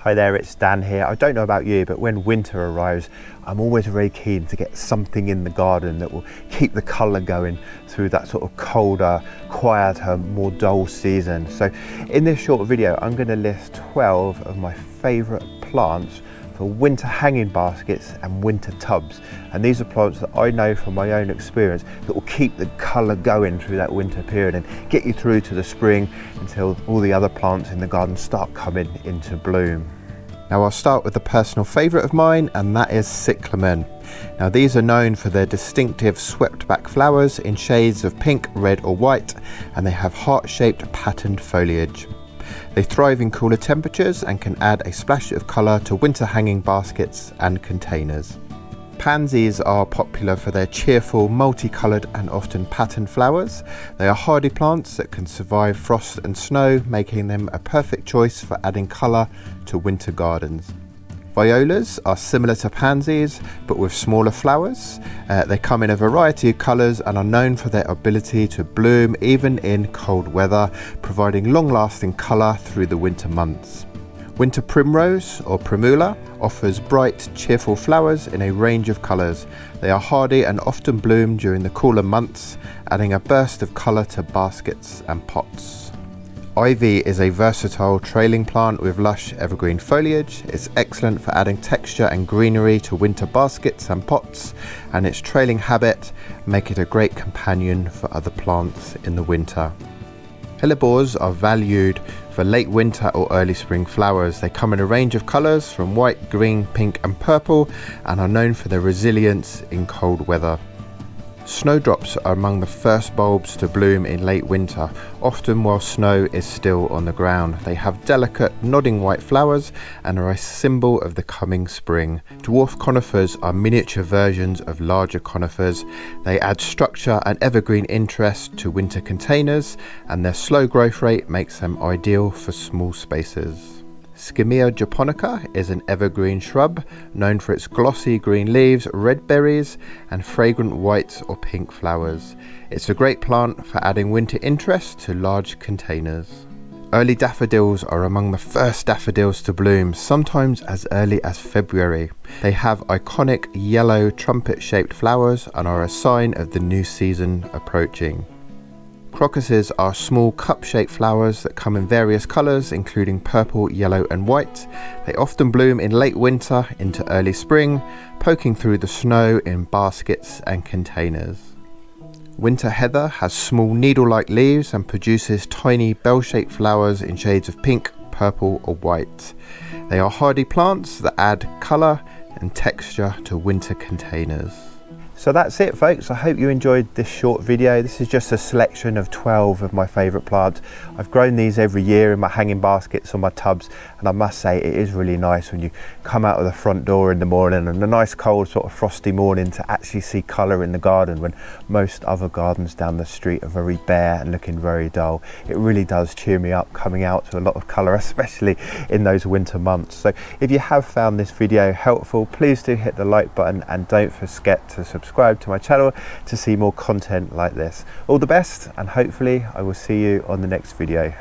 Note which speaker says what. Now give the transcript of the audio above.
Speaker 1: Hi there, it's Dan here. I don't know about you, but when winter arrives, I'm always very keen to get something in the garden that will keep the colour going through that sort of colder, quieter, more dull season. So in this short video, I'm going to list 12 of my favourite plants for winter hanging baskets and winter tubs. And these are plants that I know from my own experience that will keep the colour going through that winter period and get you through to the spring until all the other plants in the garden start coming into bloom. Now I'll start with a personal favourite of mine, and that is cyclamen. Now these are known for their distinctive swept back flowers in shades of pink, red or white, and they have heart-shaped patterned foliage. They thrive in cooler temperatures and can add a splash of colour to winter hanging baskets and containers. Pansies are popular for their cheerful, multicoloured and often patterned flowers. They are hardy plants that can survive frost and snow, making them a perfect choice for adding colour to winter gardens. Violas are similar to pansies, but with smaller flowers. They come in a variety of colours and are known for their ability to bloom even in cold weather, providing long-lasting colour through the winter months. Winter primrose, or primula, offers bright, cheerful flowers in a range of colours. They are hardy and often bloom during the cooler months, adding a burst of colour to baskets and pots. Ivy is a versatile trailing plant with lush evergreen foliage. It's excellent for adding texture and greenery to winter baskets and pots, and its trailing habit make it a great companion for other plants in the winter. Hellebores are valued for late winter or early spring flowers. They come in a range of colours from white, green, pink and purple, and are known for their resilience in cold weather. Snowdrops are among the first bulbs to bloom in late winter, often while snow is still on the ground. They have delicate, nodding white flowers and are a symbol of the coming spring. Dwarf conifers are miniature versions of larger conifers. They add structure and evergreen interest to winter containers, and their slow growth rate makes them ideal for small spaces. Skimea japonica is an evergreen shrub known for its glossy green leaves, red berries and fragrant white or pink flowers. It's a great plant for adding winter interest to large containers. Early daffodils are among the first daffodils to bloom, sometimes as early as February. They have iconic yellow trumpet-shaped flowers and are a sign of the new season approaching. Crocuses are small cup-shaped flowers that come in various colours, including purple, yellow and white. They often bloom in late winter into early spring, poking through the snow in baskets and containers. Winter heather has small needle-like leaves and produces tiny bell-shaped flowers in shades of pink, purple or white. They are hardy plants that add colour and texture to winter containers. So that's it folks, I hope you enjoyed this short video. This is just a selection of 12 of my favourite plants. I've grown these every year in my hanging baskets or my tubs, and I must say it is really nice when you come out of the front door in the morning and a nice cold sort of frosty morning to actually see colour in the garden when most other gardens down the street are very bare and looking very dull. It really does cheer me up coming out to a lot of colour, especially in those winter months. So if you have found this video helpful, please do hit the like button and don't forget to subscribe to my channel to see more content like this. All the best, and hopefully I will see you on the next video.